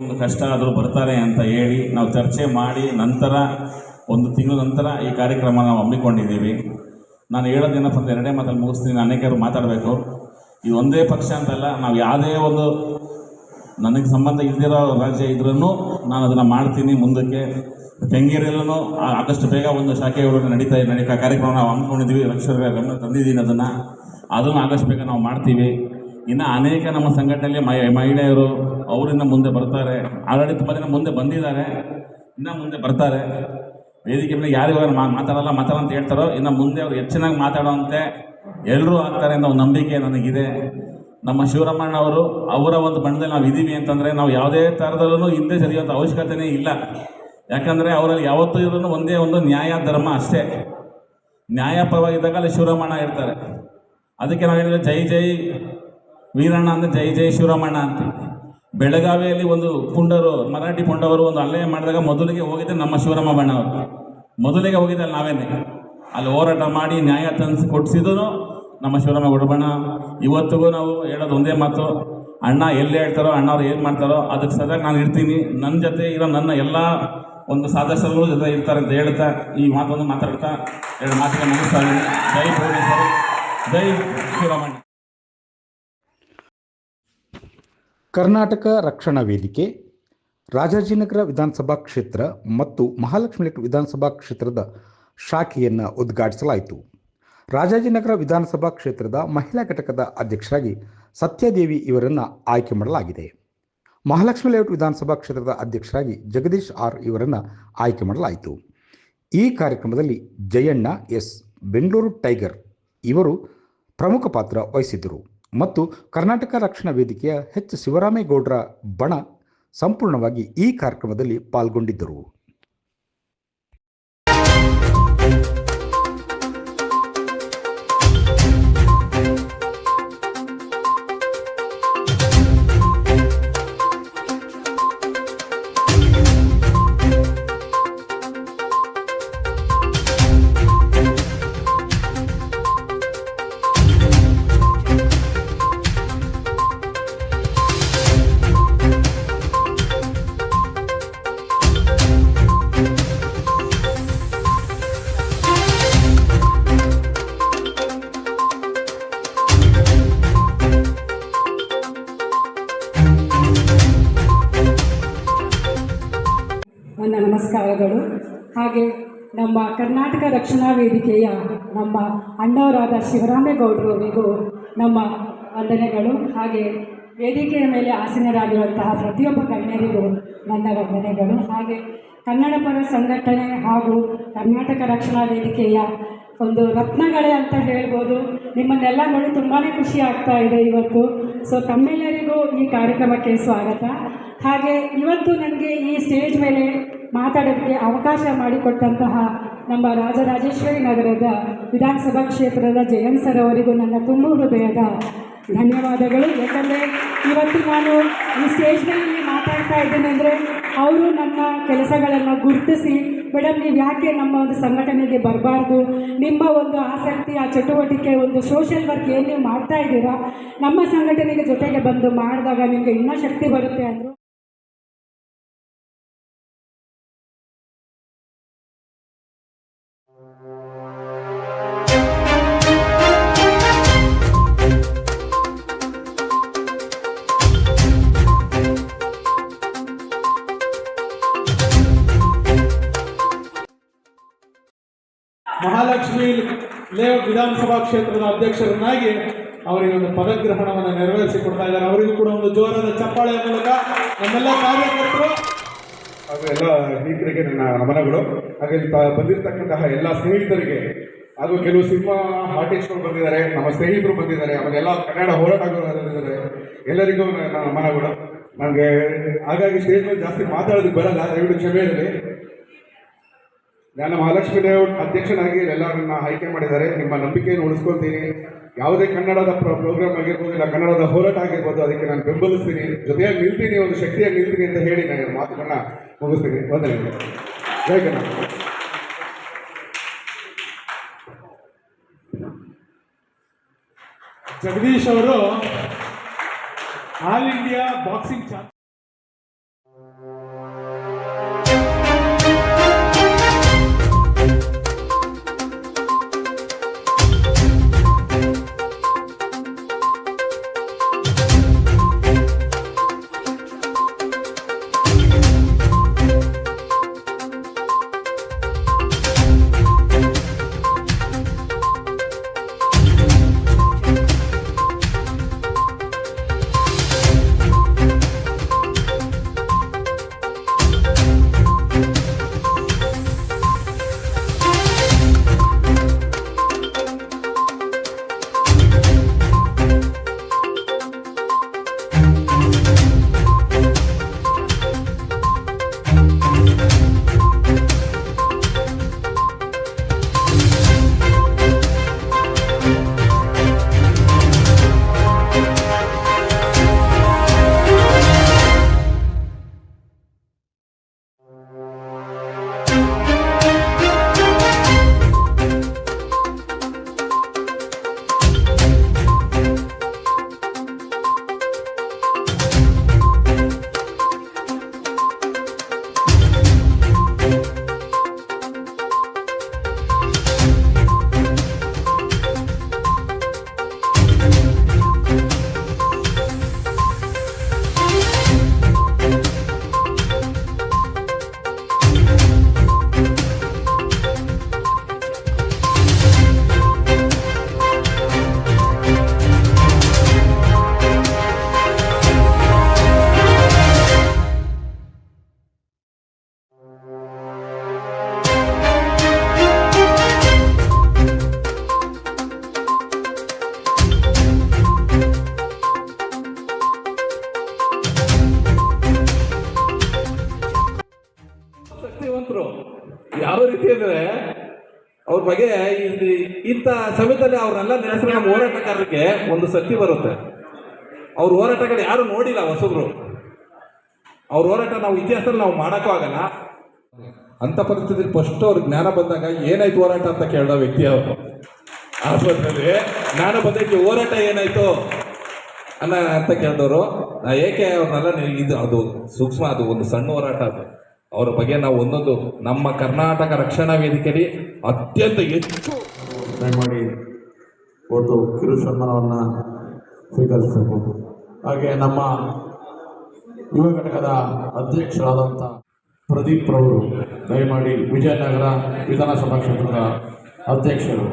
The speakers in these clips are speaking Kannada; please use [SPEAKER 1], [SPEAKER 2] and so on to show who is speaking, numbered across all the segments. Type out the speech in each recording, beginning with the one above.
[SPEAKER 1] ಒಂದು ಕಷ್ಟ ಆದರೂ ಬರ್ತಾರೆ ಅಂತ ಹೇಳಿ ನಾವು ಚರ್ಚೆ ಮಾಡಿ ನಂತರ ಒಂದು ತಿಂಗಳ ನಂತರ ಈ ಕಾರ್ಯಕ್ರಮ ನಾವು ಹಮ್ಮಿಕೊಂಡಿದ್ದೀವಿ. ನಾನು ಹೇಳೋದೇನಪ್ಪ ಅಂತ ಎರಡೇ ಮಾತಲ್ಲಿ ಮುಗಿಸ್ತೀನಿ. ಅನೇಕರು ಮಾತಾಡಬೇಕು. ಇದು ಒಂದೇ ಪಕ್ಷ ಅಂತಲ್ಲ, ನಾವು ಯಾವುದೇ ಒಂದು ನನಗೆ ಸಂಬಂಧ ಇಲ್ದಿರೋ ರಾಜ್ಯ ಇದ್ರೂ ನಾನು ಅದನ್ನು ಮಾಡ್ತೀನಿ. ಮುಂದಕ್ಕೆ ಕೆಂಗೇರಿಯಲ್ಲೂ ಆದಷ್ಟು ಬೇಗ ಒಂದು ಶಾಖೆಗಳು ನಡೀತಾ ಕಾರ್ಯಕ್ರಮ ನಾವು ಹಮ್ಮಿಕೊಂಡಿದ್ದೀವಿ. ಲಕ್ಷಗಳ ಗಮನ ತಂದಿದ್ದೀನಿ. ಅದನ್ನು ಆದಷ್ಟು ಬೇಗ ನಾವು ಮಾಡ್ತೀವಿ. ಇನ್ನು ಅನೇಕ ನಮ್ಮ ಸಂಘಟನೆಯಲ್ಲಿ ಮಹಿಳೆಯರು ಅವರಿಂದ ಮುಂದೆ ಬರ್ತಾರೆ. ಆಲ್ರೆಡಿ ತುಂಬ ಜನ ಮುಂದೆ ಬಂದಿದ್ದಾರೆ, ಇನ್ನು ಮುಂದೆ ಬರ್ತಾರೆ. ವೇದಿಕೆ ಮೇಲೆ ಯಾರು ಇವಾಗ ಮಾತಾಡಲ್ಲ ಅಂತ ಹೇಳ್ತಾರೋ, ಇನ್ನು ಮುಂದೆ ಅವರು ಹೆಚ್ಚಿನಾಗಿ ಮಾತಾಡೋವಂತೆ ಎಲ್ಲರೂ ಆಗ್ತಾರೆ ಅನ್ನೋ ಒಂದು ನಂಬಿಕೆ ನನಗಿದೆ. ನಮ್ಮ ಶಿವರಾಮಣ್ಣವರು ಅವರ ಒಂದು ಬಣ್ಣದಲ್ಲಿ ನಾವು ಇದ್ದೀವಿ ಅಂತಂದರೆ ನಾವು ಯಾವುದೇ ಥರದಲ್ಲೂ ಹಿಂದೆ ಸರಿಯುವಂಥ ಅವಶ್ಯಕತೆಯೇ ಇಲ್ಲ. ಯಾಕಂದರೆ ಅವರಲ್ಲಿ ಯಾವತ್ತೂ ಇರೋದು ಒಂದೇ ಒಂದು ನ್ಯಾಯ ಧರ್ಮ ಅಷ್ಟೇ. ನ್ಯಾಯ ಪರವಾಗಿದ್ದಾಗ ಅಲ್ಲಿ ಶಿವರಾಮಣ್ಣ ಇರ್ತಾರೆ. ಅದಕ್ಕೆ ನಾವು ಹೇಳಿದ್ರೆ ಜೈ ಜೈ ವೀರಣ್ಣ ಅಂದರೆ ಜೈ ಜೈ ಶಿವರಾಮಣ್ಣ ಅಂತ. ಬೆಳಗಾವಿಯಲ್ಲಿ ಒಂದು ಪುಂಡರು, ಮರಾಠಿ ಪುಂಡವರು ಒಂದು ಹಲ್ಲೆ ಮಾಡಿದಾಗ ಮೊದಲಿಗೆ ಹೋಗಿದ್ದೆ ನಮ್ಮ ಶಿವರಾಮ ಬಣ್ಣವರು. ಮೊದಲಿಗೆ ಹೋಗಿದ್ದೆ ಅಲ್ಲಿ ನಾವೇನೆ ಅಲ್ಲಿ ಹೋರಾಟ ಮಾಡಿ ನ್ಯಾಯ ತಂದು ಕೊಡಿಸಿದ್ರು ನಮ್ಮ ಶಿವರಾಮ ಗುಡಬಣ್ಣ. ಇವತ್ತಿಗೂ ನಾವು ಹೇಳೋದು ಒಂದೇ ಮಾತು, ಅಣ್ಣ ಎಲ್ಲಿ ಹೇಳ್ತಾರೋ ಅಣ್ಣವ್ರು ಏನು ಮಾಡ್ತಾರೋ ಅದಕ್ಕೆ ಸರಿಯಾಗಿ ನಾನು ಇರ್ತೀನಿ. ನನ್ನ ಜೊತೆ ಇರೋ ನನ್ನ ಎಲ್ಲ ಒಂದು ಸದಸ್ಯರುಗಳು ಜೊತೆ ಇರ್ತಾರೆ ಅಂತ ಹೇಳ್ತಾ ಈ ಮಾತನ್ನು ಮಾತಾಡ್ತಾ ಎರಡು ಮಾತಿಗೆ ಮುಗಿಸ್ತಾ ಇದ್ದೀನಿ. ಜೈ ಭುವನೇಶ್ವರಿ, ಜೈ ಶಿವರಾಮಣ್ಣ.
[SPEAKER 2] ಕರ್ನಾಟಕ ರಕ್ಷಣಾ ವೇದಿಕೆ ರಾಜಾಜಿನಗರ ವಿಧಾನಸಭಾ ಕ್ಷೇತ್ರ ಮತ್ತು ಮಹಾಲಕ್ಷ್ಮಿ ವಿಧಾನಸಭಾ ಕ್ಷೇತ್ರದ ಶಾಖೆಯನ್ನು ಉದ್ಘಾಟಿಸಲಾಯಿತು. ರಾಜಾಜಿನಗರ ವಿಧಾನಸಭಾ ಕ್ಷೇತ್ರದ ಮಹಿಳಾ ಘಟಕದ ಅಧ್ಯಕ್ಷರಾಗಿ ಸತ್ಯದೇವಿ ಇವರನ್ನು ಆಯ್ಕೆ ಮಾಡಲಾಗಿದೆ. ಮಹಾಲಕ್ಷ್ಮಿ ಲೇಔಟ್ ವಿಧಾನಸಭಾ ಕ್ಷೇತ್ರದ ಅಧ್ಯಕ್ಷರಾಗಿ ಜಗದೀಶ್ ಆರ್ ಇವರನ್ನು ಆಯ್ಕೆ ಮಾಡಲಾಯಿತು. ಈ ಕಾರ್ಯಕ್ರಮದಲ್ಲಿ ಜಯಣ್ಣ ಎಸ್, ಬೆಂಗಳೂರು ಟೈಗರ್ ಇವರು ಪ್ರಮುಖ ಪಾತ್ರ ವಹಿಸಿದ್ದರು ಮತ್ತು ಕರ್ನಾಟಕ ರಕ್ಷಣಾ ವೇದಿಕೆಯ ಎಚ್ ಶಿವರಾಮೇಗೌಡರ ಬಣ ಸಂಪೂರ್ಣವಾಗಿ ಈ ಕಾರ್ಯಕ್ರಮದಲ್ಲಿ ಪಾಲ್ಗೊಂಡಿದ್ದರು.
[SPEAKER 3] ನನ್ನ ನಮಸ್ಕಾರಗಳು. ಹಾಗೆ ನಮ್ಮ ಕರ್ನಾಟಕ ರಕ್ಷಣಾ ವೇದಿಕೆಯ ನಮ್ಮ ಅಣ್ಣವರಾದ ಶಿವರಾಮೇಗೌಡರವರಿಗೂ ನಮ್ಮ ವಂದನೆಗಳು. ಹಾಗೆ ವೇದಿಕೆಯ ಮೇಲೆ ಆಸೀನರಾಗಿರುವಂತಹ ಪ್ರತಿಯೊಬ್ಬ ಗಣ್ಯರಿಗೂ ನನ್ನ ವಂದನೆಗಳು. ಹಾಗೆ ಕನ್ನಡ ಪರ ಸಂಘಟನೆ ಹಾಗೂ ಕರ್ನಾಟಕ ರಕ್ಷಣಾ ವೇದಿಕೆಯ ಒಂದು ರತ್ನಗಳೇ ಅಂತ ಹೇಳ್ಬೋದು. ನಿಮ್ಮನ್ನೆಲ್ಲ ನೋಡಿ ತುಂಬಾ ಖುಷಿ ಆಗ್ತಾ ಇದೆ ಇವತ್ತು. ಸೊ ತಮ್ಮೆಲ್ಲರಿಗೂ ಈ ಕಾರ್ಯಕ್ರಮಕ್ಕೆ ಸ್ವಾಗತ. ಹಾಗೆ ಇವತ್ತು ನನಗೆ ಈ ಸ್ಟೇಜ್ ಮೇಲೆ ಮಾತಾಡೋದಕ್ಕೆ ಅವಕಾಶ ಮಾಡಿಕೊಟ್ಟಂತಹ ನಮ್ಮ ರಾಜರಾಜೇಶ್ವರಿ ನಗರದ ವಿಧಾನಸಭಾ ಕ್ಷೇತ್ರದ ಜಯಂತ್ ಸರ್ ಅವರಿಗೂ ನನ್ನ ತುಂಬ ಹೃದಯದ ಧನ್ಯವಾದಗಳು. ಯಾಕಂದರೆ ಇವತ್ತು ನಾನು ಈ ಸ್ಟೇಜ್ ಮೇಲೆ ಮಾತಾಡ್ತಾ ಇದ್ದೇನೆ ಅಂದರೆ ಅವರು ನನ್ನ ಕೆಲಸಗಳನ್ನು ಗುರುತಿಸಿ, ಮೇಡಮ್ ನೀವು ಯಾಕೆ ನಮ್ಮ ಒಂದು ಸಂಘಟನೆಗೆ ಬರಬಾರ್ದು, ನಿಮ್ಮ ಒಂದು ಆಸಕ್ತಿ, ಆ ಚಟುವಟಿಕೆ, ಒಂದು ಸೋಷಿಯಲ್ ವರ್ಕ್ ಏನು ನೀವು ಮಾಡ್ತಾ ಇದ್ದೀರಾ, ನಮ್ಮ ಸಂಘಟನೆಗೆ ಜೊತೆಗೆ ಬಂದು ಮಾಡಿದಾಗ ನಿಮಗೆ ಇನ್ನೂ ಶಕ್ತಿ ಬರುತ್ತೆ ಅಂದರು.
[SPEAKER 4] ಮಹಾಲಕ್ಷ್ಮಿ ಲೇಔಟ್ ವಿಧಾನಸಭಾ ಕ್ಷೇತ್ರದ ಅಧ್ಯಕ್ಷರನ್ನಾಗಿ ಅವರಿಗೆ ಒಂದು ಪದಗ್ರಹಣವನ್ನು ನೆರವೇರಿಸಿಕೊಡ್ತಾ ಇದ್ದಾರೆ. ಅವರಿಗೂ ಕೂಡ ಒಂದು ಜೋರಾದ ಚಪ್ಪಾಳೆಯ ಮೂಲಕ ನಮ್ಮೆಲ್ಲ ಕಾರ್ಯಕರ್ತರು ಹಾಗೂ ಎಲ್ಲ ಸ್ನೇಹಿತರಿಗೆ ನನ್ನ ನಮನಗಳು. ಹಾಗೆ ಬಂದಿರತಕ್ಕಂತಹ ಎಲ್ಲ ಸ್ನೇಹಿತರಿಗೆ ಹಾಗೂ ಕೆಲವು ಸಿನಿಮಾ ಆರ್ಟಿಸ್ಟ್ಗಳು ಬಂದಿದ್ದಾರೆ, ನಮ್ಮ ಸ್ನೇಹಿತರು ಬಂದಿದ್ದಾರೆ, ಆಮೇಲೆ ಎಲ್ಲ ಕನ್ನಡ ಹೋರಾಟಗಾರರಿದ್ದಾರೆ. ಎಲ್ಲರಿಗೂ ನನ್ನ ನಮನಗಳು. ನನಗೆ ಹಾಗಾಗಿ ಸ್ಟೇಜ್ ಮೇಲೆ ಜಾಸ್ತಿ ಮಾತಾಡೋದಕ್ಕೆ ಬರಲ್ಲ, ದಯವಿಟ್ಟು ಕ್ಷಮೆ ಇರಲಿ. ನಾನು ಮಹಾಲಕ್ಷ್ಮಿ ಲೇಔಟ್ ಅಧ್ಯಕ್ಷನಾಗಿ ಎಲ್ಲರನ್ನ ಆಯ್ಕೆ ಮಾಡಿದ್ದಾರೆ. ನಿಮ್ಮ ನಂಬಿಕೆಯನ್ನು ಉಳಿಸ್ಕೊಳ್ತೀನಿ. ಯಾವುದೇ ಕನ್ನಡದ ಪ್ರೋಗ್ರಾಮ್ ಆಗಿರ್ಬೋದು, ಇಲ್ಲ ಕನ್ನಡದ ಹೋರಾಟ ಆಗಿರ್ಬೋದು, ಅದಕ್ಕೆ ನಾನು ಬೆಂಬಲಿಸ್ತೀನಿ, ಜೊತೆಯಾಗಿ ನಿಲ್ತೀನಿ, ಒಂದು ಶಕ್ತಿಯಾಗಿ ನಿಲ್ತೀನಿ ಅಂತ ಹೇಳಿ ನಾನು ಮಾತುಗಳನ್ನ ಮುಗಿಸ್ತೀನಿ. ವಂದನೆಗಳು. ಜೈ ಕರ್ನಾಟಕ. ಜಗದೀಶ್ ಅವರು ಆಲ್ ಇಂಡಿಯಾ ಬಾಕ್ಸಿಂಗ್ ಚಾಂಪಿಯನ್.
[SPEAKER 5] ವ್ಯಕ್ತಿ ಅಂದರೆ ಅವ್ರ ಬಗ್ಗೆ ಇಂಥ ಸಮಯದಲ್ಲಿ ಅವ್ರನ್ನೆಲ್ಲ ನೆನೆಸಿದ್ರೆ ನಮ್ಮ ಹೋರಾಟಗಾರರಿಗೆ ಒಂದು ಶಕ್ತಿ ಬರುತ್ತೆ. ಅವ್ರ ಹೋರಾಟಗಳು ಯಾರು ನೋಡಿಲ್ಲ ಹೊಸಬ್ರು, ಅವ್ರ ಹೋರಾಟ ನಾವು ಇತಿಹಾಸದಲ್ಲಿ ನಾವು ಮಾಡೋಕ್ಕೂ ಆಗಲ್ಲ. ಅಂಥ ಪರಿಸ್ಥಿತಿ ಫಸ್ಟ್ ಅವ್ರಿಗೆ ಜ್ಞಾನ ಬಂದಾಗ ಏನಾಯ್ತು ಹೋರಾಟ ಅಂತ ಕೇಳೋ ವ್ಯಕ್ತಿ ಅವರು. ಆಸ್ಪತ್ರೆಯಲ್ಲಿ ಜ್ಞಾನ ಬಂದಕ್ಕೆ ಹೋರಾಟ ಏನಾಯ್ತು ಅಂತ ಕೇಳಿದವರು. ಏಕೆ ಅವ್ರನ್ನೆಲ್ಲ ಇದು ಅದು ಸೂಕ್ಷ್ಮ, ಅದು ಒಂದು ಸಣ್ಣ ಹೋರಾಟ. ಅದು ಅವರ ಬಗ್ಗೆ ನಾವು ಒಂದೊಂದು ನಮ್ಮ ಕರ್ನಾಟಕ ರಕ್ಷಣಾ ವೇದಿಕೆಯಲ್ಲಿ ಅತ್ಯಂತ ಹೆಚ್ಚು
[SPEAKER 6] ದಯಮಾಡಿ ಒಂದು ಕಿರು ಸನ್ಮಾನವನ್ನು ಸ್ವೀಕರಿಸಬೇಕು. ಹಾಗೆ ನಮ್ಮ ಯುವ ಘಟಕದ ಅಧ್ಯಕ್ಷರಾದಂಥ ಪ್ರದೀಪ್ ರವರು ದಯಮಾಡಿ ವಿಜಯನಗರ ವಿಧಾನಸಭಾ ಕ್ಷೇತ್ರದ ಅಧ್ಯಕ್ಷರು.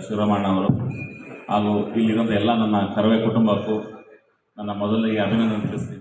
[SPEAKER 1] ಶಿವರಾಮಣ್ಣ ಅವರು ಹಾಗೂ ಇಲ್ಲಿರೋದು ಎಲ್ಲ ನನ್ನ ಕರವೇ ಕುಟುಂಬಕ್ಕೂ ನನ್ನ ಮೊದಲಿಗೆ ಅಭಿನಂದನೆ ತಿಳಿಸ್ತೀನಿ.